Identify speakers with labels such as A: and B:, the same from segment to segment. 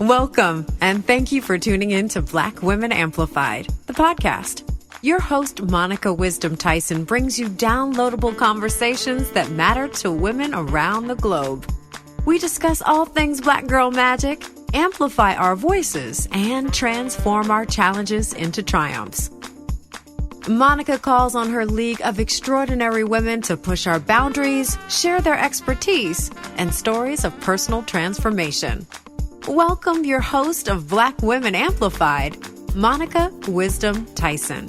A: Welcome, and thank you for tuning in to Black Women Amplified, the podcast. Your host, Monica Wisdom Tyson, brings you downloadable conversations that matter to women around the globe. We discuss all things Black girl magic, amplify our voices, and transform our challenges into triumphs. Monica calls on her league of extraordinary women to push our boundaries, share their expertise, and stories of personal transformation. Welcome your host of Black Women Amplified, Monica Wisdom Tyson.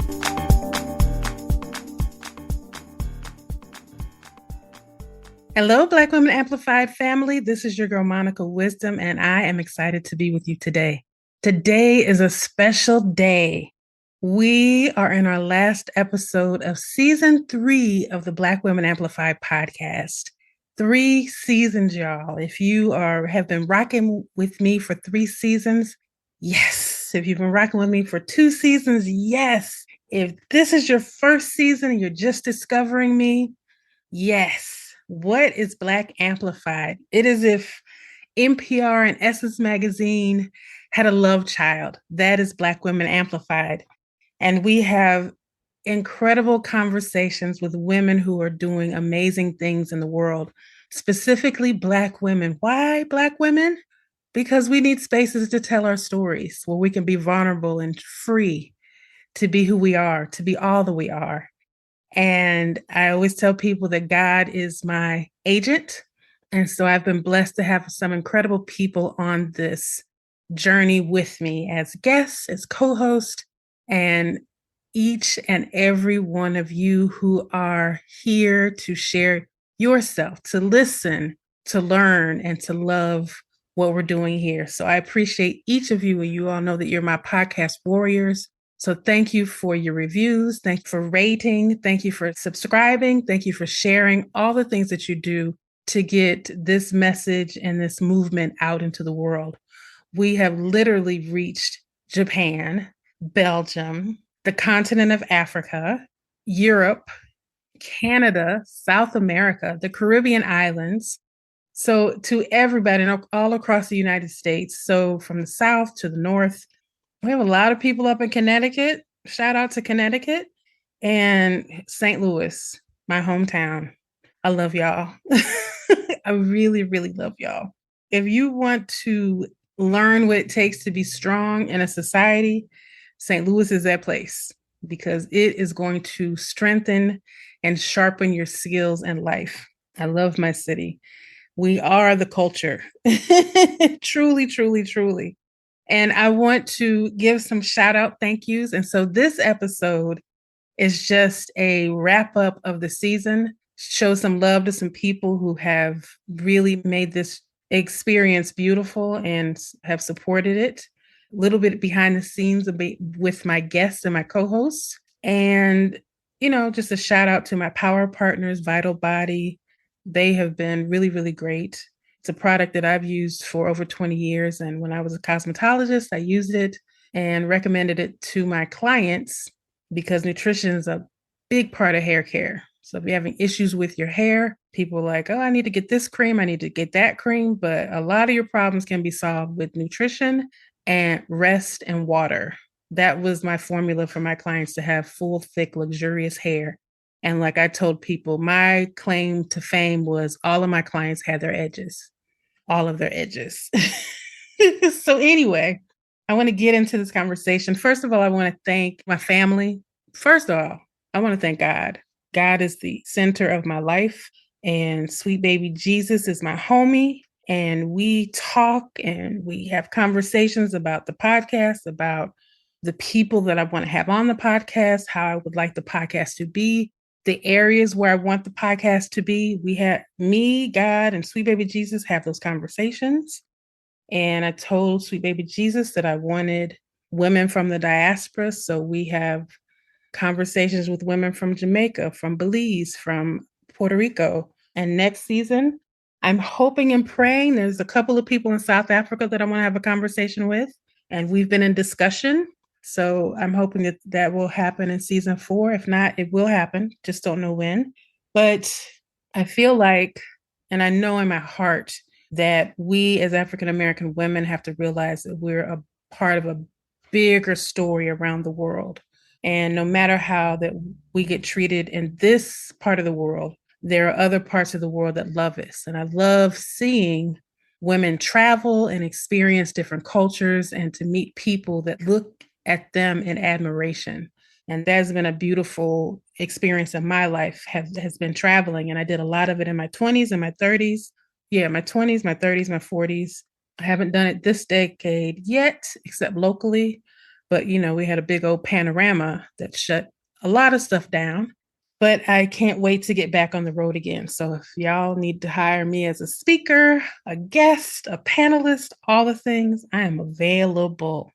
B: Hello, Black Women Amplified family. This is your girl, Monica Wisdom, and I am excited to be with you today. Today is a special day. We are in our last episode of season 3 of the Black Women Amplified podcast. 3 seasons, y'all. If you have been rocking with me for 3 seasons, yes. If you've been rocking with me for 2 seasons, yes. If this is your first season and you're just discovering me, yes. What is Black Amplified? It is if NPR and Essence Magazine had a love child. That is Black Women Amplified. And we have incredible conversations with women who are doing amazing things in the world, specifically Black women. Why Black women? Because we need spaces to tell our stories where we can be vulnerable and free to be who we are, to be all that we are. And I always tell people that God is my agent. And so I've been blessed to have some incredible people on this journey with me as guests, as co-hosts, and each and every one of you who are here to share yourself, to listen, to learn, and to love what we're doing here. So I appreciate each of you, and you all know that you're my podcast warriors. So thank you for your reviews. Thank you for rating. Thank you for subscribing. Thank you for sharing all the things that you do to get this message and this movement out into the world. We have literally reached Japan, Belgium, the continent of Africa, Europe, Canada, South America, the Caribbean islands. So to everybody all across the United States. So from the South to the North, we have a lot of people up in Connecticut. Shout out to Connecticut and St. Louis, my hometown. I love y'all. I really, really love y'all. If you want to learn what it takes to be strong in a society, St. Louis is that place because it is going to strengthen and sharpen your skills in life. I love my city. We are the culture. Truly, truly, truly. And I want to give some shout out thank yous. And so this episode is just a wrap up of the season, show some love to some people who have really made this experience beautiful and have supported it. A little bit behind the scenes with my guests and my co-hosts. And, just a shout out to my power partners, Vital Body. They have been really, really great. It's a product that I've used for over 20 years. And when I was a cosmetologist, I used it and recommended it to my clients because nutrition is a big part of hair care. So if you're having issues with your hair, people are like, oh, I need to get this cream. I need to get that cream. But a lot of your problems can be solved with nutrition and rest and water. That was my formula for my clients to have full, thick, luxurious hair. And like I told people, my claim to fame was all of my clients had their edges, all of their edges. So anyway, I want to get into this conversation. First of all, I want to thank my family. First of all, I want to thank God. God is the center of my life, and sweet baby Jesus is my homie. And we talk and we have conversations about the podcast, about the people that I want to have on the podcast, how I would like the podcast to be, the areas where I want the podcast to be. We had me, God, and sweet baby Jesus have those conversations. And I told sweet baby Jesus that I wanted women from the diaspora. So we have conversations with women from Jamaica, from Belize, from Puerto Rico. And next season, I'm hoping and praying there's a couple of people in South Africa that I want to have a conversation with. And we've been in discussion. So I'm hoping that will happen in season 4. If not, it will happen. Just don't know when. But I feel like, and I know in my heart, that we as African American women have to realize that we're a part of a bigger story around the world. And no matter how that we get treated in this part of the world, there are other parts of the world that love us. And I love seeing women travel and experience different cultures and to meet people that look at them in admiration. And that's been a beautiful experience in my life, has been traveling. And I did a lot of it in my 20s and my 30s. Yeah, my 20s, my 30s, my 40s. I haven't done it this decade yet, except locally. But, we had a big old panorama that shut a lot of stuff down. But I can't wait to get back on the road again. So if y'all need to hire me as a speaker, a guest, a panelist, all the things, I am available.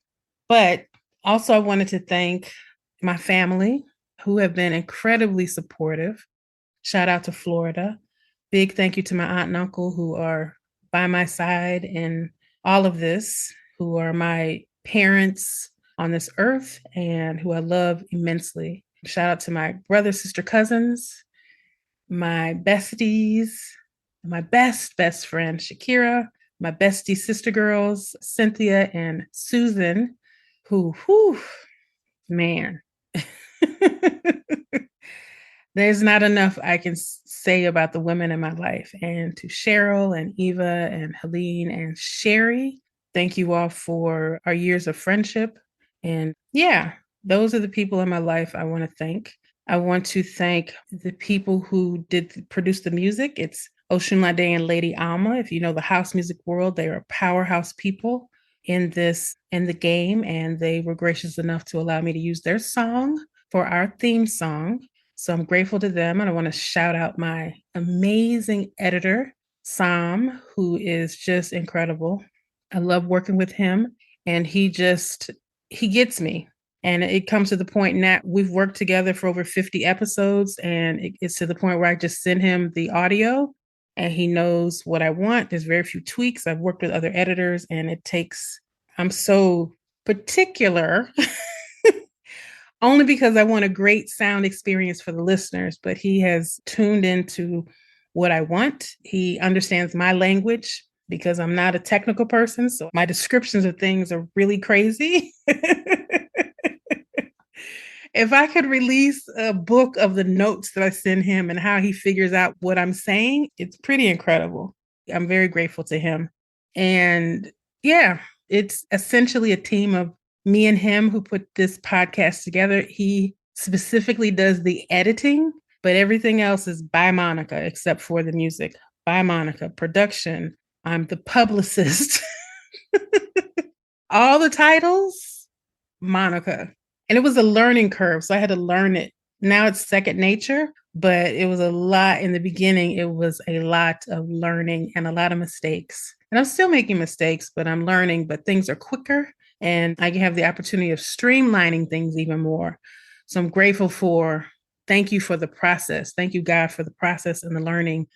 B: But also, I wanted to thank my family who have been incredibly supportive. Shout out to Florida. Big thank you to my aunt and uncle who are by my side in all of this, who are my parents on this earth and who I love immensely. Shout out to my brother, sister, cousins, my besties, my best friend, Shakira, my bestie sister girls, Cynthia and Susan, who, man, there's not enough I can say about the women in my life. And to Cheryl and Eva and Helene and Sherry, thank you all for our years of friendship. And yeah, those are the people in my life I want to thank. I want to thank the people who did produce the music. It's Oshunlade and Lady Alma. If you know the house music world, they are powerhouse people in the game, and they were gracious enough to allow me to use their song for our theme song. So I'm grateful to them. And I want to shout out my amazing editor, Sam, who is just incredible. I love working with him, and he gets me. And it comes to the point now we've worked together for over 50 episodes, and it's to the point where I just send him the audio and he knows what I want. There's very few tweaks. I've worked with other editors, and I'm so particular only because I want a great sound experience for the listeners, but he has tuned into what I want. He understands my language because I'm not a technical person. So my descriptions of things are really crazy. If I could release a book of the notes that I send him and how he figures out what I'm saying, it's pretty incredible. I'm very grateful to him. And yeah, it's essentially a team of me and him who put this podcast together. He specifically does the editing, but everything else is by Monica except for the music. By Monica. Production. I'm the publicist. All the titles, Monica. And it was a learning curve. So I had to learn it. Now it's second nature, but it was a lot in the beginning. It was a lot of learning and a lot of mistakes. And I'm still making mistakes, but I'm learning, but things are quicker and I have the opportunity of streamlining things even more. So I'm grateful thank you for the process. Thank you, God, for the process and the learning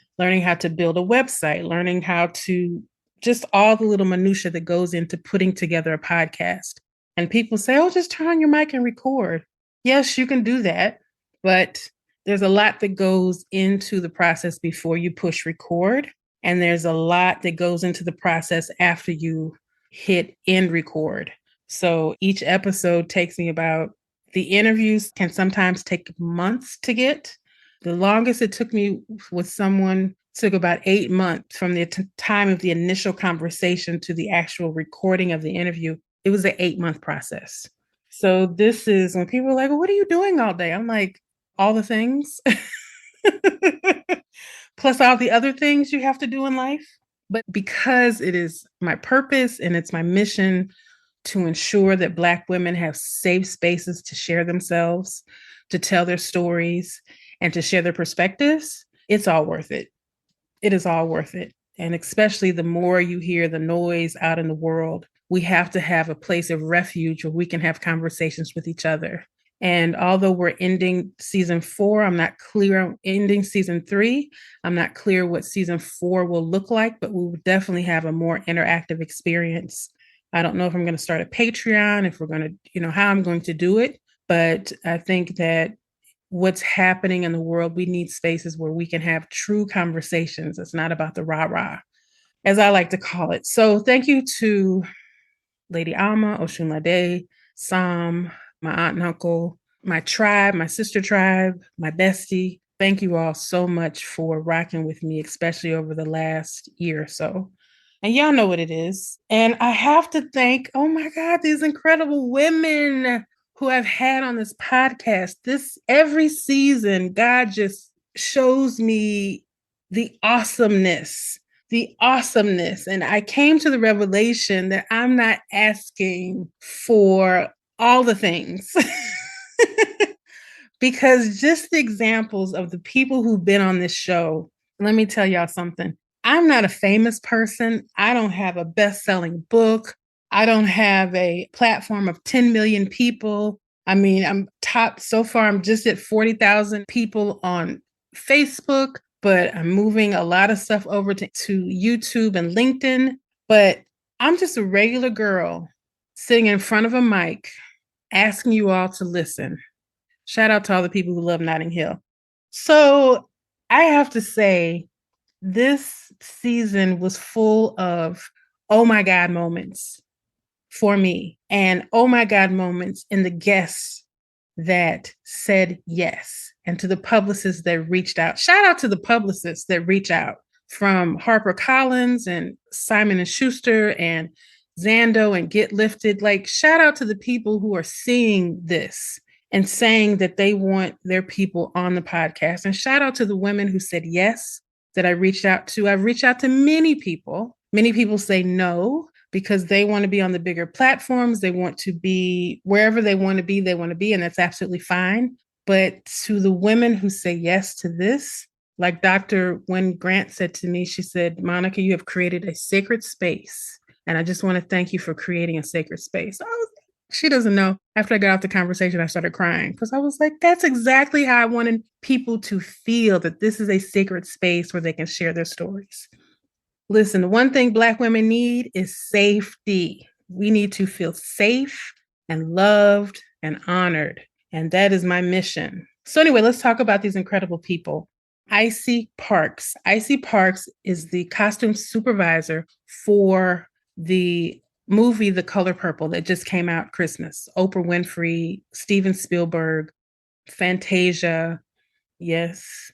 B: how to build a website, learning how to just all the little minutia that goes into putting together a podcast. And people say, oh, just turn on your mic and record. Yes, you can do that. But there's a lot that goes into the process before you push record. And there's a lot that goes into the process after you hit end record. So each episode takes me the interviews can sometimes take months to get. The longest it took me with someone took about 8 months from the time of the initial conversation to the actual recording of the interview. It was an 8-month process. So this is when people are like, well, what are you doing all day? I'm like, all the things, plus all the other things you have to do in life. But because it is my purpose and it's my mission to ensure that Black women have safe spaces to share themselves, to tell their stories, and to share their perspectives, it's all worth it. It is all worth it. And especially the more you hear the noise out in the world, we have to have a place of refuge where we can have conversations with each other. And although we're ending season 4, I'm not clear on ending season 3. I'm not clear what season 4 will look like, but we will definitely have a more interactive experience. I don't know if I'm going to start a Patreon, if we're going to, how I'm going to do it. But I think that what's happening in the world, we need spaces where we can have true conversations. It's not about the rah-rah. as I like to call it. So thank you to Lady Alma, Oshunlade, Sam, my aunt and uncle, my tribe, my sister tribe, my bestie. Thank you all so much for rocking with me, especially over the last year or so. And y'all know what it is. And I have to thank, oh my God, these incredible women who I've had on this podcast. This every season, God just shows me the awesomeness, the awesomeness. And I came to the revelation that I'm not asking for all the things. Because just the examples of the people who've been on this show, let me tell y'all something. I'm not a famous person. I don't have a best-selling book. I don't have a platform of 10 million people. I mean, I'm top so far. I'm just at 40,000 people on Facebook, but I'm moving a lot of stuff over to YouTube and LinkedIn. But I'm just a regular girl sitting in front of a mic asking you all to listen. Shout out to all the people who love Notting Hill. So I have to say, this season was full of oh my God moments for me, and oh my God moments in the guests that said yes, and to the publicists that reached out. Shout out to the publicists that reach out, from HarperCollins and Simon and Schuster and Zando and Get Lifted. Like, shout out to the people who are seeing this and saying that they want their people on the podcast. And shout out to the women who said yes that I reached out to. I've reached out to many people. Many people say no because they want to be on the bigger platforms. They want to be wherever they want to be, and that's absolutely fine. But to the women who say yes to this, like Dr. Wynne Grant said to me, she said, Monica, you have created a sacred space. And I just want to thank you for creating a sacred space. She doesn't know. After I got off the conversation, I started crying because I was like, that's exactly how I wanted people to feel, that this is a sacred space where they can share their stories. Listen, the one thing Black women need is safety. We need to feel safe and loved and honored. And that is my mission. So anyway, let's talk about these incredible people. Icy Parks. Icy Parks is the costume supervisor for the movie The Color Purple that just came out Christmas. Oprah Winfrey, Steven Spielberg, Fantasia. Yes,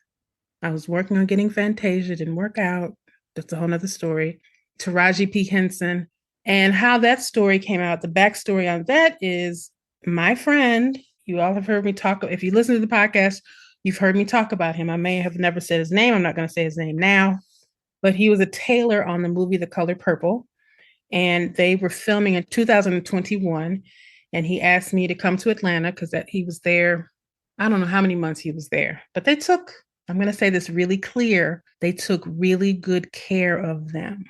B: I was working on getting Fantasia, didn't work out. That's a whole nother story. Taraji P. Henson. And how that story came out, the backstory on that is my friend, you all have heard me talk, if you listen to the podcast, you've heard me talk about him. I may have never said his name. I'm not going to say his name now, but he was a tailor on the movie The Color Purple. And they were filming in 2021. And he asked me to come to Atlanta because he was there. I don't know how many months he was there, but they took, I'm going to say this really clear, they took really good care of them.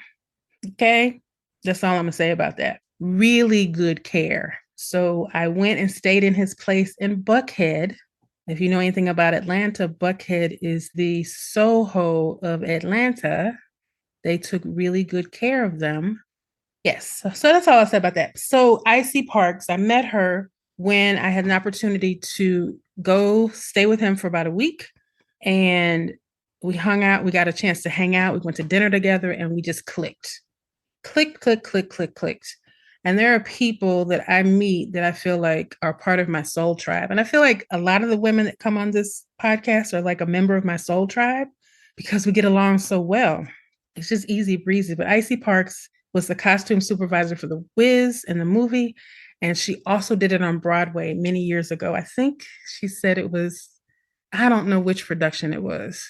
B: Okay? That's all I'm going to say about that. Really good care. So I went and stayed in his place in Buckhead. If you know anything about Atlanta, Buckhead is the Soho of Atlanta. They took really good care of them. Yes. So that's all I'll say about that. So Icy Parks, I met her when I had an opportunity to go stay with him for about a week. And we hung out. We got a chance to hang out. We went to dinner together and we just clicked. Click, click, click, click, clicked. And there are people that I meet that I feel like are part of my soul tribe. And I feel like a lot of the women that come on this podcast are like a member of my soul tribe because we get along so well. It's just easy breezy. But Icy Parks was the costume supervisor for The Wiz in the movie. And she also did it on Broadway many years ago. I think she said it was, I don't know which production it was.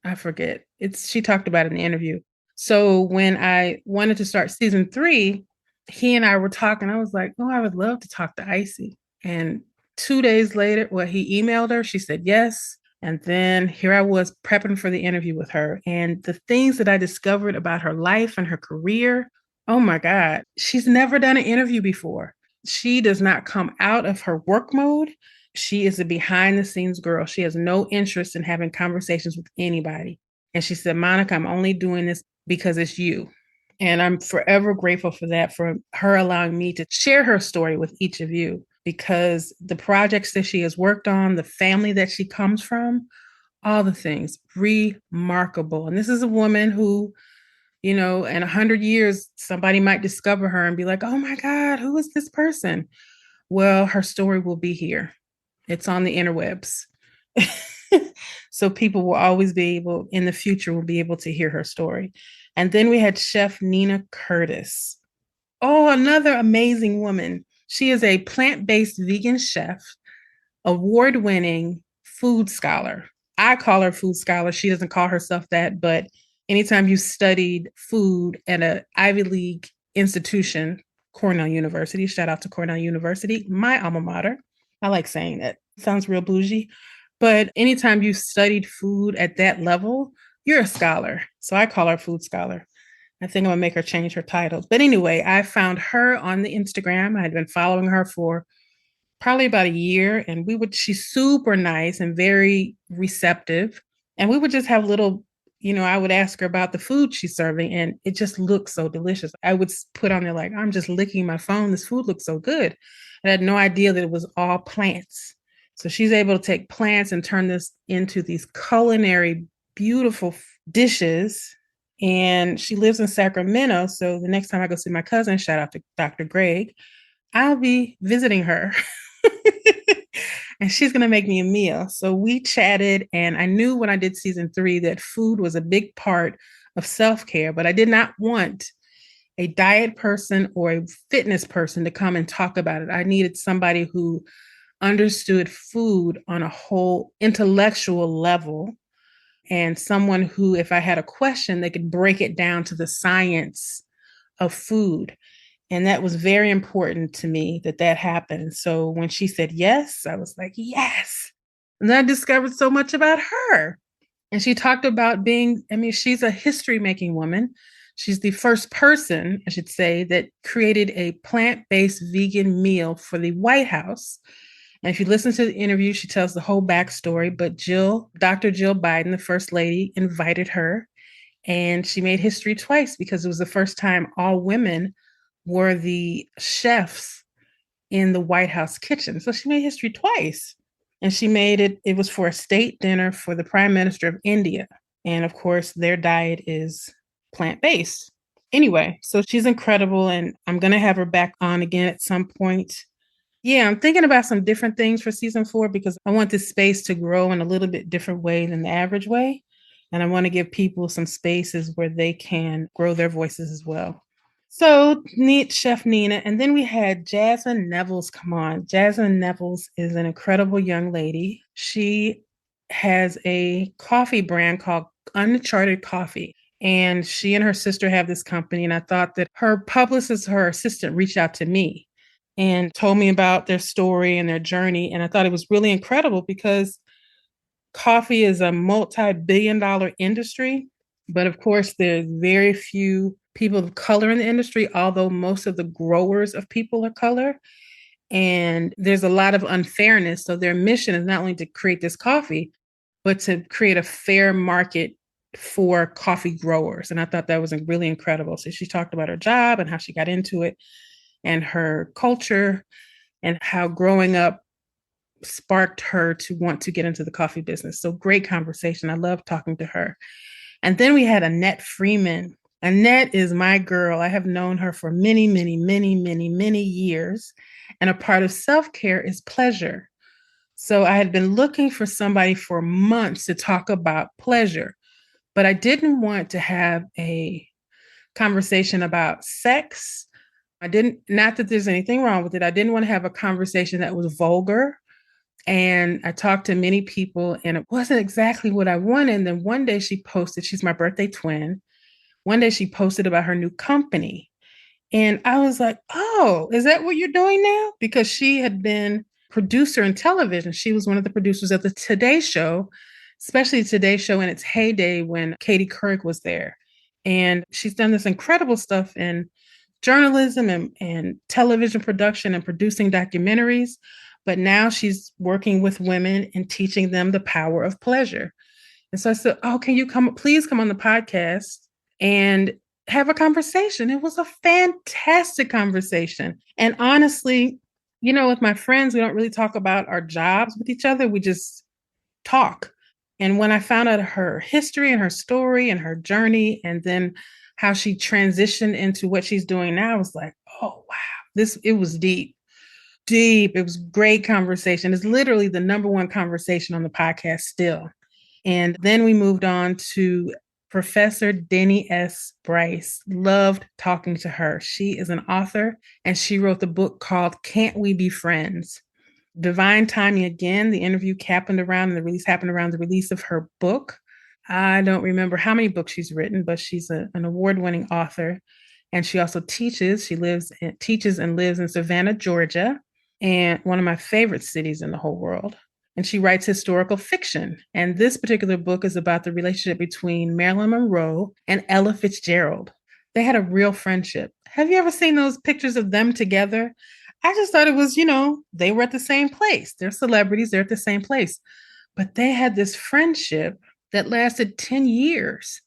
B: I forget. She talked about it in the interview. So when I wanted to start season 3, he and I were talking. I was like, oh, I would love to talk to Icy. And 2 days later, he emailed her. She said yes. And then here I was prepping for the interview with her. And the things that I discovered about her life and her career, oh my God, she's never done an interview before. She does not come out of her work mode. She is a behind the scenes girl. She has no interest in having conversations with anybody. And she said, Monica, I'm only doing this because it's you. And I'm forever grateful for that, for her allowing me to share her story with each of you, because the projects that she has worked on, the family that she comes from, all the things, remarkable. And this is a woman who In 100 years, somebody might discover her and be like, oh my God, who is this person? Well, her story will be here. It's on the interwebs. So people will always be able, in the future, will be able to hear her story. And then we had Chef Nina Curtis. Oh, another amazing woman. She is a plant-based vegan chef, award-winning food scholar. I call her food scholar. She doesn't call herself that, but anytime you studied food at an Ivy League institution, Cornell University, shout out to Cornell University, my alma mater. I like saying that. Sounds real bougie. But anytime you studied food at that level, you're a scholar. So I call her food scholar. I think I'm gonna make her change her titles. But anyway, I found her on the Instagram. I had been following her for probably about a year, and she's super nice and very receptive. And we would just have little, I would ask her about the food she's serving, and it just looks so delicious. I would put on there like, I'm just licking my phone. This food looks so good. I had no idea that it was all plants. So she's able to take plants and turn this into these culinary, beautiful dishes. And she lives in Sacramento. So the next time I go see my cousin, shout out to Dr. Greg, I'll be visiting her. And she's going to make me a meal. So we chatted, and I knew when I did season 3 that food was a big part of self-care, but I did not want a diet person or a fitness person to come and talk about it. I needed somebody who understood food on a whole intellectual level, and someone who, if I had a question, they could break it down to the science of food. And that was very important to me that happened. So when she said yes, I was like, yes. And then I discovered so much about her. And she talked about she's a history making woman. She's the first person, I should say, that created a plant-based vegan meal for the White House. And if you listen to the interview, she tells the whole backstory. But Dr. Jill Biden, the first lady, invited her. And she made history twice because it was the first time all women were the chefs in the White House kitchen. So she made history twice. And she made it was for a state dinner for the Prime Minister of India. And of course, their diet is plant-based. Anyway, so she's incredible, and I'm going to have her back on again at some point. Yeah, I'm thinking about some different things for season 4 because I want this space to grow in a little bit different way than the average way. And I want to give people some spaces where they can grow their voices as well. So neat, Chef Nina. And then we had Jasmine Nevels come on. Jasmine Nevels is an incredible young lady. She has a coffee brand called Uncharted Coffee. And she and her sister have this company. And I thought that her publicist, her assistant, reached out to me and told me about their story and their journey. And I thought it was really incredible because coffee is a multi-billion-dollar industry. But of course, there's very few people of color in the industry, although most of the growers of people of color. And there's a lot of unfairness. So their mission is not only to create this coffee, but to create a fair market for coffee growers. And I thought that was really incredible. So she talked about her job and how she got into it and her culture and how growing up sparked her to want to get into the coffee business. So great conversation. I love talking to her. And then we had Annette Freeman. Annette is my girl. I have known her for many, many, many, many, many years. And a part of self-care is pleasure. So I had been looking for somebody for months to talk about pleasure, but I didn't want to have a conversation about sex. Not that there's anything wrong with it. I didn't want to have a conversation that was vulgar. And I talked to many people and it wasn't exactly what I wanted. And then one day she posted, she's my birthday twin. One day she posted about her new company. And I was like, oh, is that what you're doing now? Because she had been producer in television. She was one of the producers of the Today Show, especially Today Show in its heyday when Katie Couric was there. And she's done this incredible stuff in journalism and television production and producing documentaries. But now she's working with women and teaching them the power of pleasure. And so I said, oh, can you please come on the podcast and have a conversation? It was a fantastic conversation. And honestly, with my friends, we don't really talk about our jobs with each other. We just talk. And when I found out her history and her story and her journey, and then how she transitioned into what she's doing now. I was like, oh, wow, it was deep. Deep. It was great conversation. It's literally the number one conversation on the podcast still. And then we moved on to Professor Denny S. Bryce. Loved talking to her. She is an author and she wrote the book called Can't We Be Friends? Divine timing again. The interview happened around and the release happened around the release of her book. I don't remember how many books she's written, but she's an award-winning author. And she also teaches. Teaches and lives in Savannah, Georgia, and one of my favorite cities in the whole world. And she writes historical fiction. And this particular book is about the relationship between Marilyn Monroe and Ella Fitzgerald. They had a real friendship. Have you ever seen those pictures of them together? I just thought it was, they were at the same place. They're celebrities, they're at the same place. But they had this friendship that lasted 10 years.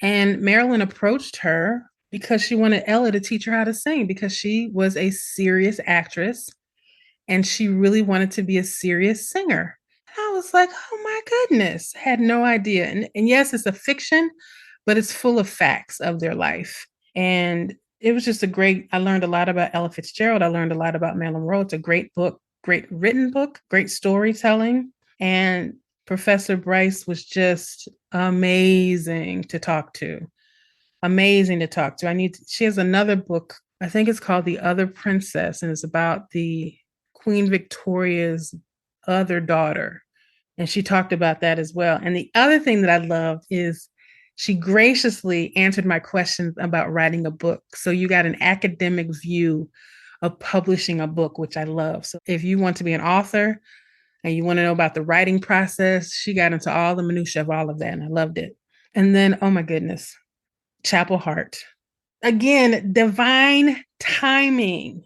B: And Marilyn approached her because she wanted Ella to teach her how to sing because she was a serious actress and she really wanted to be a serious singer. And I was like, oh my goodness, had no idea. And yes, it's a fiction, but it's full of facts of their life. And it was just I learned a lot about Ella Fitzgerald. I learned a lot about Marilyn Monroe. It's a great book, great written book, great storytelling. And Professor Bryce was just amazing to talk to. Amazing to talk to. She has another book. I think it's called The Other Princess, and it's about the Queen Victoria's other daughter. And she talked about that as well. And the other thing that I loved is she graciously answered my questions about writing a book. So you got an academic view of publishing a book, which I love. So if you want to be an author and you want to know about the writing process, she got into all the minutiae of all of that. And I loved it. And then, oh my goodness, Chapel Hart. Again, divine timing.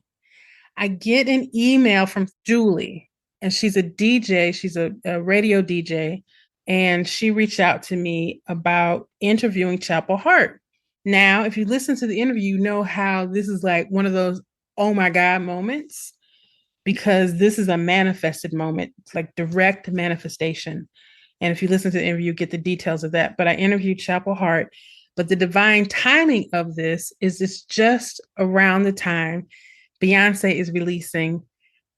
B: I get an email from Julie, and she's a DJ. She's a radio DJ. And she reached out to me about interviewing Chapel Hart. Now, if you listen to the interview, you know how this is like one of those, oh my God moments, because this is a manifested moment. It's like direct manifestation. And if you listen to the interview, you get the details of that. But I interviewed Chapel Hart. But the divine timing of this is it's just around the time Beyonce is releasing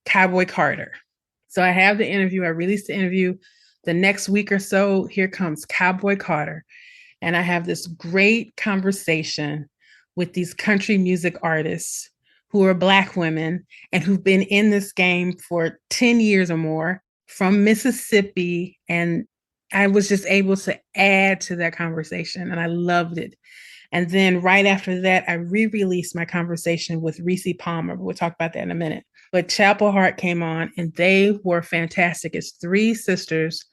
B: Cowboy Carter. So I have the interview. I released the interview. The next week or so, here comes Cowboy Carter. And I have this great conversation with these country music artists who are Black women and who've been in this game for 10 years or more from Mississippi. And I was just able to add to that conversation and I loved it. And then right after that, I re-released my conversation with Reese Palmer. We'll talk about that in a minute. But Chapel Hart came on and they were fantastic. It's three sisters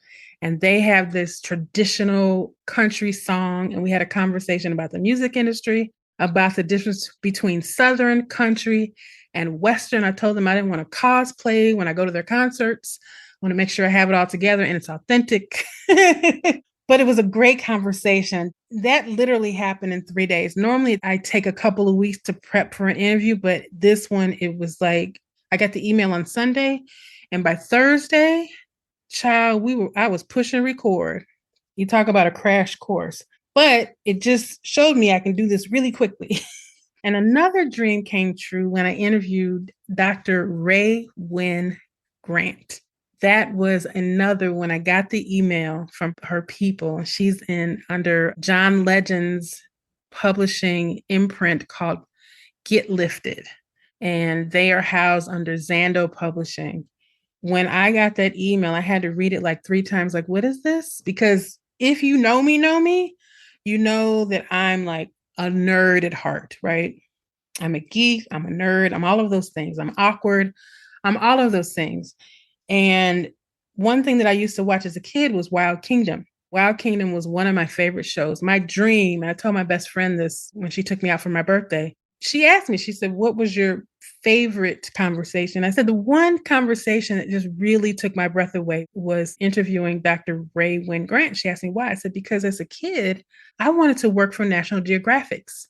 B: and they have this traditional country song. And we had a conversation about the music industry, about the difference between Southern country and Western. I told them I didn't want to cosplay when I go to their concerts. I want to make sure I have it all together and it's authentic. But it was a great conversation. That literally happened in 3 days. Normally, I take a couple of weeks to prep for an interview, but this one, it was like, I got the email on Sunday, and by Thursday, child, I was pushing record. You talk about a crash course, but it just showed me I can do this really quickly. And another dream came true when I interviewed Dr. Ray Wynn Grant. That was another when I got the email from her people. She's under John Legend's publishing imprint called Get Lifted. And they are housed under Zando Publishing. When I got that email, I had to read it like 3 times, like, what is this? Because if you know me, you know that I'm like a nerd at heart, right? I'm a geek, I'm a nerd, I'm all of those things. I'm awkward, I'm all of those things. And one thing that I used to watch as a kid was Wild Kingdom. Wild Kingdom was one of my favorite shows. My dream, and I told my best friend this when she took me out for my birthday. She asked me, she said, what was your favorite conversation? I said, the one conversation that just really took my breath away was interviewing Dr. Ray Wynn Grant. She asked me why. I said, because as a kid, I wanted to work for National Geographics.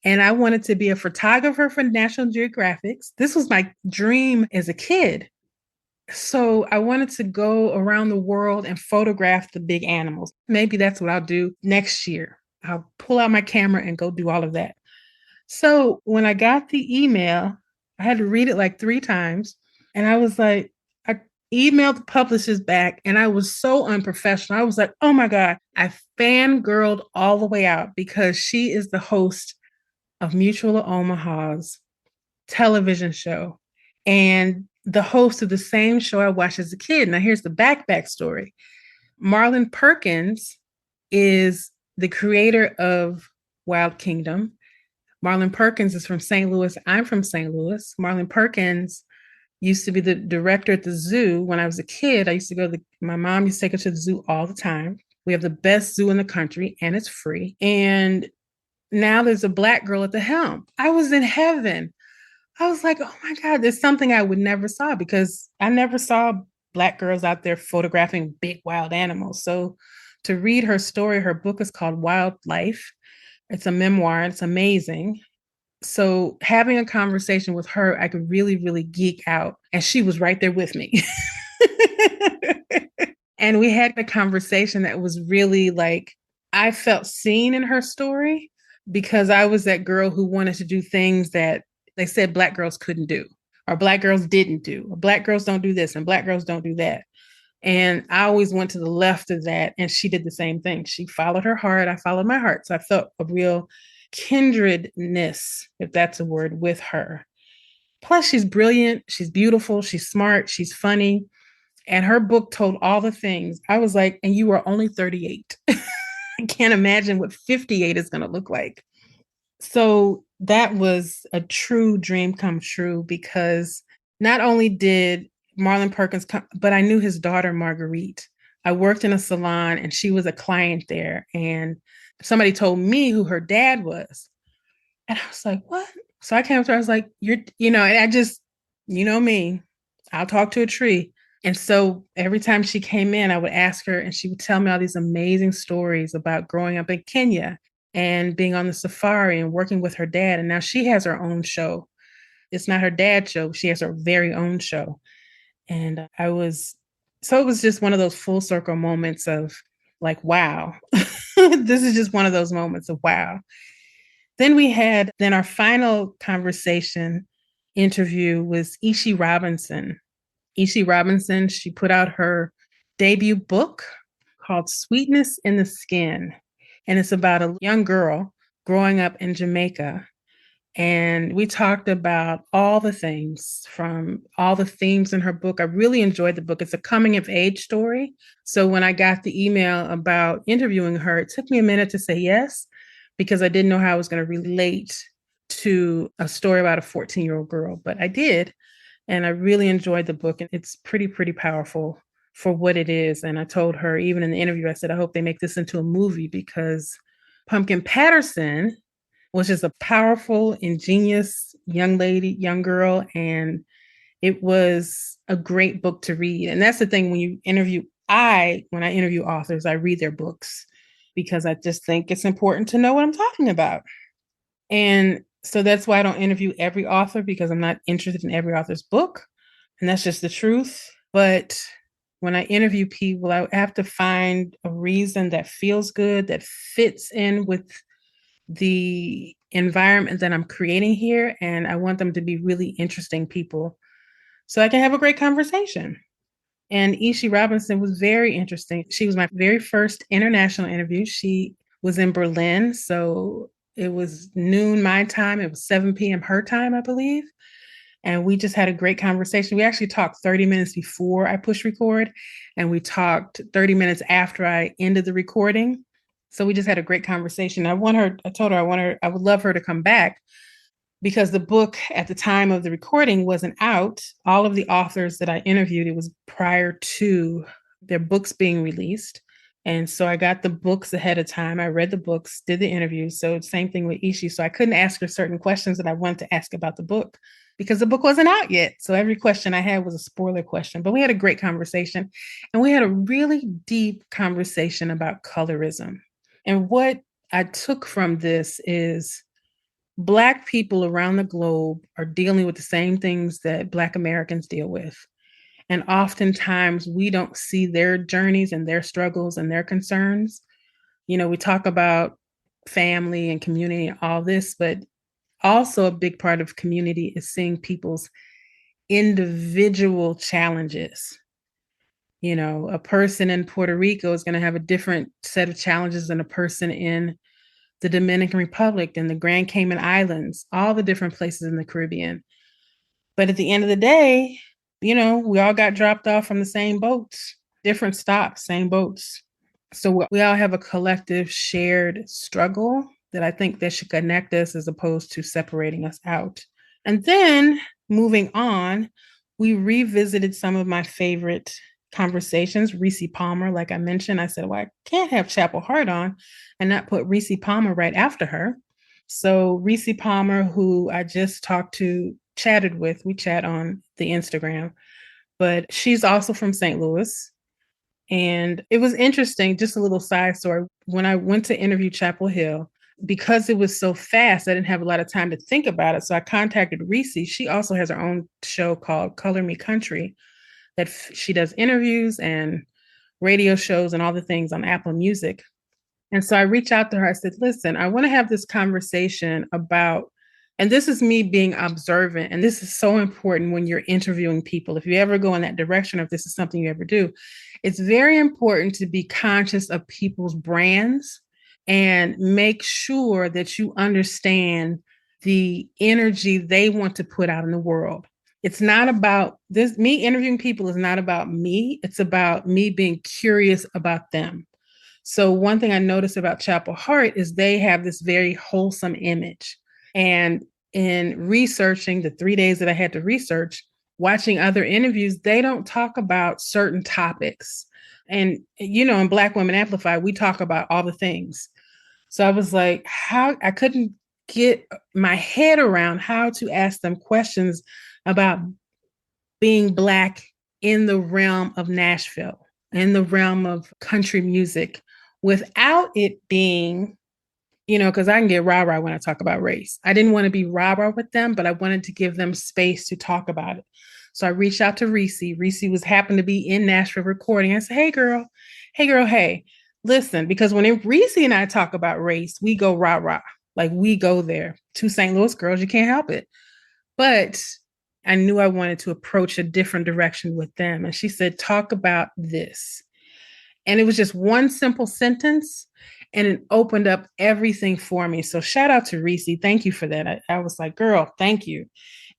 B: And I wanted to be a photographer for National Geographics. This was my dream as a kid. So I wanted to go around the world and photograph the big animals. Maybe that's what I'll do next year. I'll pull out my camera and go do all of that. So when I got the email, I had to read it like 3 times. And I was like, I emailed the publishers back and I was so unprofessional. I was like, oh my God, I fangirled all the way out because she is the host of Mutual of Omaha's television show and the host of the same show I watched as a kid. Now, here's the backstory. Marlon Perkins is the creator of Wild Kingdom. Marlon Perkins is from St. Louis. I'm from St. Louis. Marlon Perkins used to be the director at the zoo when I was a kid. I used to go to my mom used to take us to the zoo all the time. We have the best zoo in the country and it's free. And now there's a Black girl at the helm. I was in heaven. I was like, oh my God, there's something I would never saw because I never saw Black girls out there photographing big wild animals. So to read her story, her book is called Wildlife. It's a memoir. It's amazing. So having a conversation with her, I could really, really geek out. And she was right there with me. And we had a conversation that was really like, I felt seen in her story because I was that girl who wanted to do things that they said Black girls couldn't do, or Black girls didn't do, or Black girls don't do this, and Black girls don't do that. And I always went to the left of that. And she did the same thing. She followed her heart. I followed my heart. So I felt a real kindredness, if that's a word, with her. Plus, she's brilliant. She's beautiful. She's smart. She's funny. And her book told all the things. I was like, and you are only 38. I can't imagine what 58 is going to look like. So that was a true dream come true because not only did Marlon Perkins come, but I knew his daughter, Marguerite. I worked in a salon and she was a client there. And somebody told me who her dad was. And I was like, what? So I came up to her, I was like, and I just, me, I'll talk to a tree. And so every time she came in, I would ask her and she would tell me all these amazing stories about growing up in Kenya and being on the safari and working with her dad. And now she has her own show. It's not her dad's show. She has her very own show. And it was just one of those full circle moments of like, wow, this is just one of those moments of wow. Then our final conversation interview was Ishi Robinson. Ishi Robinson, she put out her debut book called Sweetness in the Skin. And it's about a young girl growing up in Jamaica. And we talked about all the things from all the themes in her book. I really enjoyed the book. It's a coming of age story. So when I got the email about interviewing her, it took me a minute to say yes, because I didn't know how I was going to relate to a story about a 14-year-old girl, but I did. And I really enjoyed the book. And it's pretty, pretty powerful for what it is. And I told her, even in the interview, I said, I hope they make this into a movie because Pumpkin Patterson was just a powerful, ingenious young girl. And it was a great book to read. And that's the thing when I interview authors, I read their books because I just think it's important to know what I'm talking about. And so that's why I don't interview every author because I'm not interested in every author's book. And that's just the truth. But when I interview people, I have to find a reason that feels good, that fits in with the environment that I'm creating here. And I want them to be really interesting people so I can have a great conversation. And Ishi Robinson was very interesting. She was my very first international interview. She was in Berlin. So it was noon my time. It was 7 p.m. her time, I believe. And we just had a great conversation. We actually talked 30 minutes before I pushed record, and we talked 30 minutes after I ended the recording. So we just had a great conversation. I told her I would love her to come back because the book at the time of the recording wasn't out. All of the authors that I interviewed, it was prior to their books being released. And so I got the books ahead of time. I read the books, did the interview. So same thing with Ishi. So I couldn't ask her certain questions that I wanted to ask about the book because the book wasn't out yet. So every question I had was a spoiler question, but we had a great conversation and we had a really deep conversation about colorism. And what I took from this is Black people around the globe are dealing with the same things that Black Americans deal with. And oftentimes we don't see their journeys and their struggles and their concerns. We talk about family and community and all this, but also a big part of community is seeing people's individual challenges. You know, a person in Puerto Rico is going to have a different set of challenges than a person in the Dominican Republic and the Grand Cayman Islands, all the different places in the Caribbean. But at the end of the day, you know, we all got dropped off from the same boats, different stops, same boats. So we all have a collective shared struggle that I think that should connect us as opposed to separating us out. And then moving on, we revisited some of my favorite conversations. Reese Palmer, like I mentioned, I said, well, I can't have Chapel Hart on and not put Reese Palmer right after her. So Reese Palmer, who I just chatted with, we chat on the Instagram, but she's also from St. Louis. And it was interesting, just a little side story. When I went to interview Chapel Hill, because it was so fast, I didn't have a lot of time to think about it. So I contacted Reese. She also has her own show called Color Me Country that she does interviews and radio shows and all the things on Apple Music. And so I reached out to her. I said, listen, I want to have this conversation about, and this is me being observant. And this is so important when you're interviewing people. If you ever go in that direction, or if this is something you ever do, it's very important to be conscious of people's brands and make sure that you understand the energy they want to put out in the world. It's not about this, me interviewing people is not about me. It's about me being curious about them. So one thing I noticed about Chapel Hart is they have this very wholesome image. And in researching the 3 days that I had to research, watching other interviews, they don't talk about certain topics. And, you know, in Black Women Amplify, we talk about all the things. So I was like, how I couldn't get my head around how to ask them questions about being Black in the realm of Nashville, in the realm of country music, without it being, you know, because I can get rah-rah when I talk about race. I didn't want to be rah-rah with them, but I wanted to give them space to talk about it. So I reached out to Reese. Reese was happened to be in Nashville recording. I said, hey, girl, hey, listen, because when Reese and I talk about race, we go rah-rah. Like we go there. Two St. Louis girls, you can't help it. But I knew I wanted to approach a different direction with them. And she said, talk about this. And it was just one simple sentence and it opened up everything for me. So shout out to Reese. Thank you for that. I was like, girl, thank you.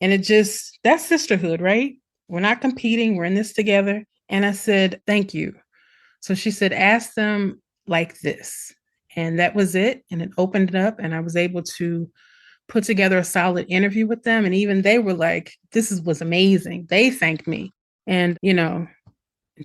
B: And it just, that's sisterhood, right? We're not competing. We're in this together. And I said, thank you. So she said, ask them like this. And that was it. And it opened it up and I was able to put together a solid interview with them. And even they were like, was amazing. They thanked me and, you know,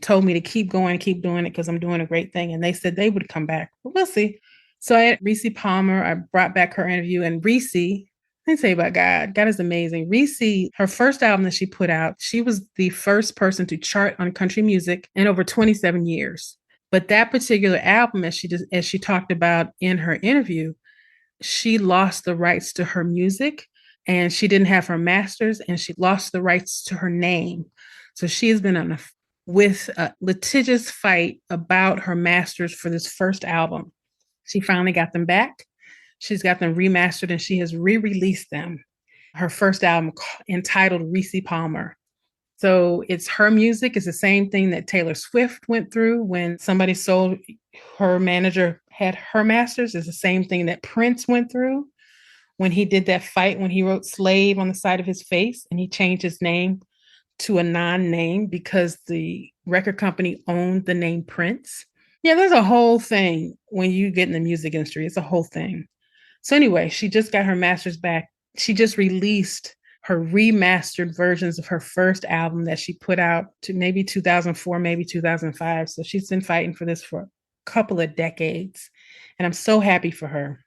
B: told me to keep going, keep doing it because I'm doing a great thing. And they said they would come back. But we'll see. So I had Reese Palmer. I brought back her interview. And Reese, let me tell you about God. God is amazing. Reese, her first album that she put out, she was the first person to chart on country music in over 27 years. But that particular album, as she talked about in her interview, she lost the rights to her music and she didn't have her masters and she lost the rights to her name. So she has been with a litigious fight about her masters for this first album. She finally got them back. She's got them remastered and she has re-released them. Her first album entitled Reese Palmer. So it's her music. It's the same thing that Taylor Swift went through when somebody sold her manager had her masters. It's the same thing that Prince went through when he did that fight when he wrote slave on the side of his face and he changed his name to a non-name because the record company owned the name Prince. Yeah, there's a whole thing when you get in the music industry. It's a whole thing. So anyway, she just got her masters back. She just released her remastered versions of her first album that she put out to maybe 2004, maybe 2005. So she's been fighting for this for a couple of decades. And I'm so happy for her.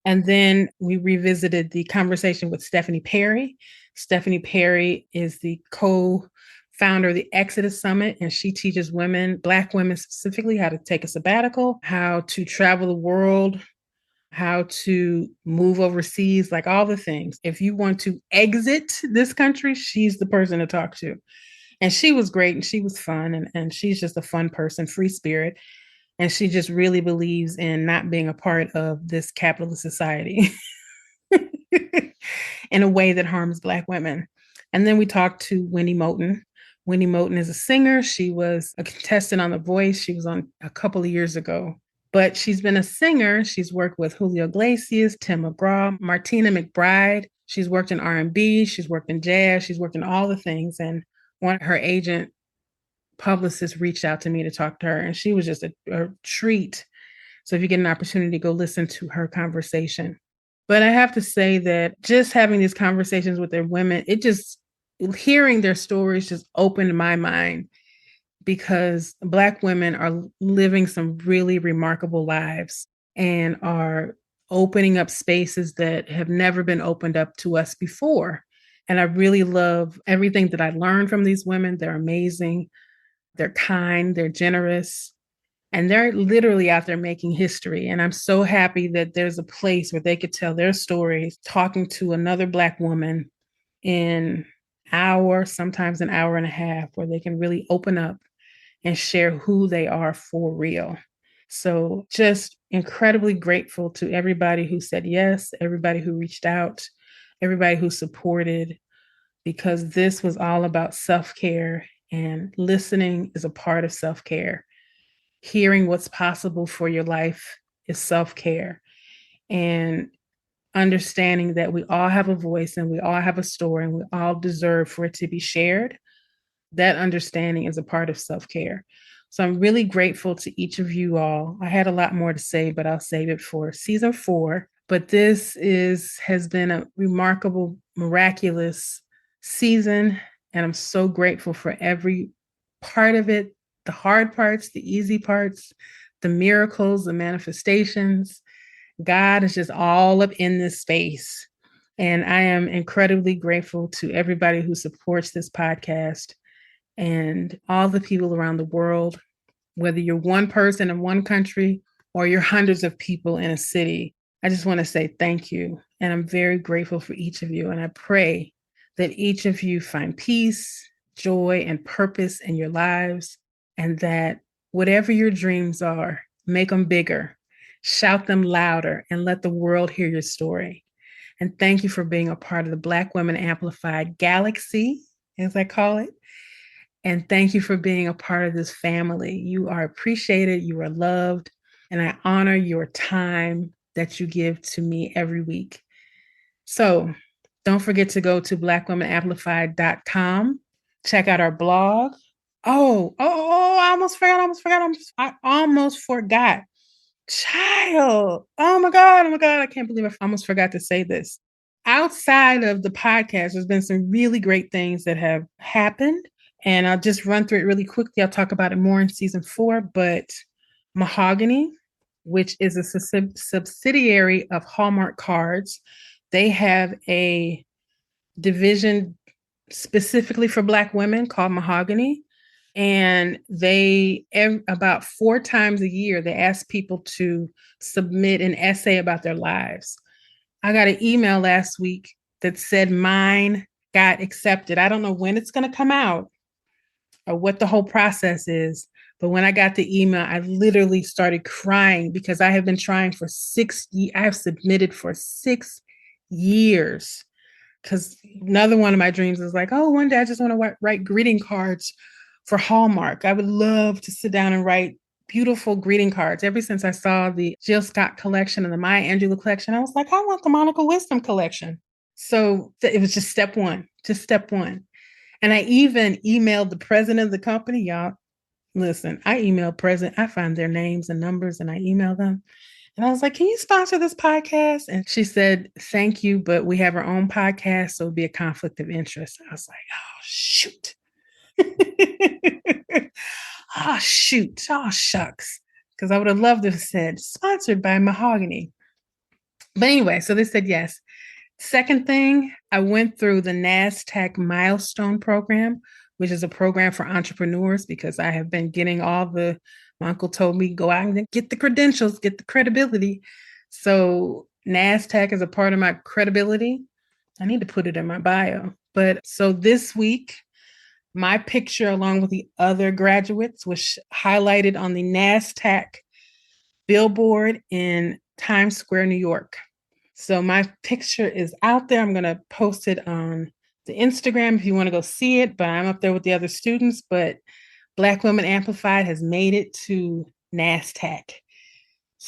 B: And then we revisited the conversation with Stephanie Perry. Stephanie Perry is the co-founder of the Exodus Summit, and she teaches women, Black women specifically, how to take a sabbatical, how to travel the world, how to move overseas, like all the things. If you want to exit this country, she's the person to talk to. And she was great and she was fun and she's just a fun person, free spirit. And she just really believes in not being a part of this capitalist society in a way that harms Black women. And then we talked to Wendy Moten. Wendy Moten is a singer. She was a contestant on The Voice. She was on a couple of years ago. But she's been a singer. She's worked with Julio Iglesias, Tim McGraw, Martina McBride. She's worked in R&B. She's worked in jazz. She's worked in all the things. And her agent publicist reached out to me to talk to her, and she was just a treat. So if you get an opportunity, go listen to her conversation. But I have to say that just having these conversations with their women, hearing their stories just opened my mind, because Black women are living some really remarkable lives and are opening up spaces that have never been opened up to us before. And I really love everything that I learned from these women. They're amazing. They're kind. They're generous. And they're literally out there making history. And I'm so happy that there's a place where they could tell their stories, talking to another Black woman in an hour, sometimes an hour and a half, where they can really open up and share who they are for real. So just incredibly grateful to everybody who said yes, everybody who reached out, everybody who supported, because this was all about self-care, and listening is a part of self-care. Hearing what's possible for your life is self-care. And understanding that we all have a voice and we all have a story and we all deserve for it to be shared. That understanding is a part of self-care. So I'm really grateful to each of you all. I had a lot more to say, but I'll save it for season 4. But this has been a remarkable, miraculous season. And I'm so grateful for every part of it, the hard parts, the easy parts, the miracles, the manifestations. God is just all up in this space. And I am incredibly grateful to everybody who supports this podcast and all the people around the world, whether you're one person in one country or you're hundreds of people in a city. I just want to say thank you. And I'm very grateful for each of you. And I pray that each of you find peace, joy, and purpose in your lives, and that whatever your dreams are, make them bigger, shout them louder, and let the world hear your story. And thank you for being a part of the Black Women Amplified Galaxy, as I call it. And thank you for being a part of this family. You are appreciated, you are loved, and I honor your time that you give to me every week. So don't forget to go to blackwomenamplified.com, check out our blog. I almost forgot. Child. Oh my God. I can't believe I almost forgot to say this. Outside of the podcast, there's been some really great things that have happened. And I'll just run through it really quickly. I'll talk about it more in season 4. But Mahogany, which is a subsidiary of Hallmark Cards, they have a division specifically for Black women called Mahogany. And about 4 times a year, they ask people to submit an essay about their lives. I got an email last week that said mine got accepted. I don't know when it's going to come out or what the whole process is. But when I got the email, I literally started crying, because I have been trying for 6 years. I have submitted for 6 years. Because another one of my dreams is like, oh, one day I just want to write greeting cards for Hallmark. I would love to sit down and write beautiful greeting cards. Ever since I saw the Jill Scott collection and the Maya Angelou collection, I was like, I want the Monica Wisdom collection. So it was just step one. And I even emailed the president of the company. Y'all, listen, I emailed president. I find their names and numbers and I email them. And I was like, can you sponsor this podcast? And she said, thank you, but we have our own podcast, so it'd be a conflict of interest. I was like, oh, shoot. Oh, shoot. Oh, shucks. Because I would have loved to have said, sponsored by Mahogany. But anyway, so they said yes. Second thing, I went through the NASDAQ Milestone Program, which is a program for entrepreneurs, because I have been getting my uncle told me, go out and get the credentials, get the credibility. So NASDAQ is a part of my credibility. I need to put it in my bio. But so this week, my picture, along with the other graduates, was highlighted on the NASDAQ billboard in Times Square, New York. So my picture is out there. I'm going to post it on the Instagram if you want to go see it, but I'm up there with the other students. But Black Women Amplified has made it to NASDAQ.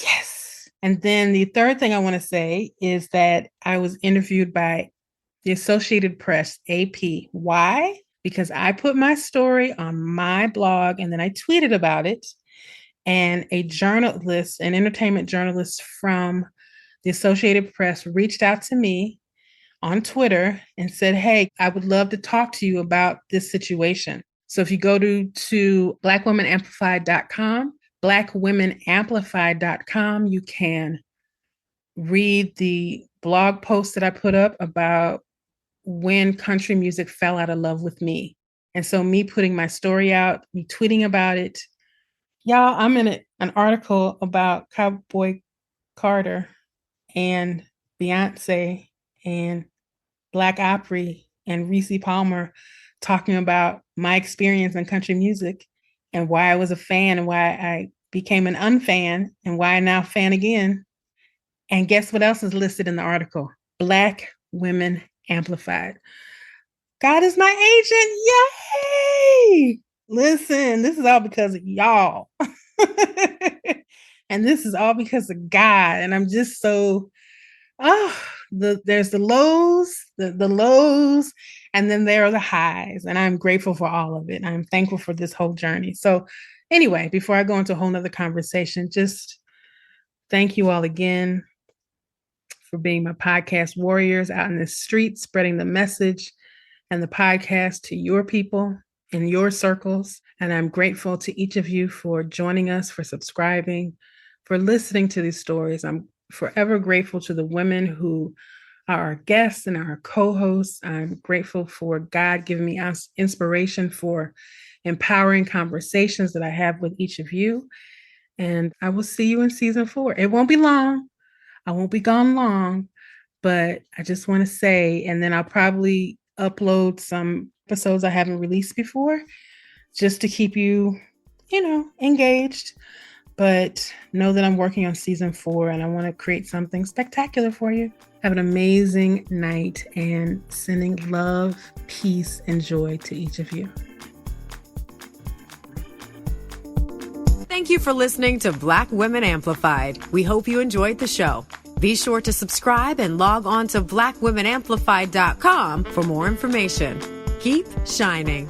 B: Yes. And then the third thing I want to say is that I was interviewed by the Associated Press, AP. Why? Because I put my story on my blog and then I tweeted about it. And a journalist, an entertainment journalist from the Associated Press reached out to me on Twitter and said, hey, I would love to talk to you about this situation. So if you go to blackwomenamplified.com, blackwomenamplified.com, you can read the blog post that I put up about when country music fell out of love with me. And so me putting my story out, me tweeting about it. Y'all, I'm in an article about Cowboy Carter and Beyonce and Black Opry and Reese Palmer talking about my experience in country music and why I was a fan and why I became an unfan and why I now fan again. And guess what else is listed in the article? Black Women Amplified. God is my agent. Yay! Listen, this is all because of y'all. And this is all because of God. And I'm just so, there's the lows, the lows, and then there are the highs. And I'm grateful for all of it. I'm thankful for this whole journey. So anyway, before I go into a whole nother conversation, just thank you all again for being my podcast warriors out in the streets, spreading the message and the podcast to your people in your circles. And I'm grateful to each of you for joining us, for subscribing, for listening to these stories. I'm forever grateful to the women who are our guests and our co-hosts. I'm grateful for God giving me inspiration for empowering conversations that I have with each of you. And I will see you in season 4. It won't be long. I won't be gone long, but I just want to say, and then I'll probably upload some episodes I haven't released before just to keep you, engaged. But know that I'm working on season 4 and I want to create something spectacular for you. Have an amazing night and sending love, peace, and joy to each of you.
A: Thank you for listening to Black Women Amplified. We hope you enjoyed the show. Be sure to subscribe and log on to blackwomenamplified.com for more information. Keep shining.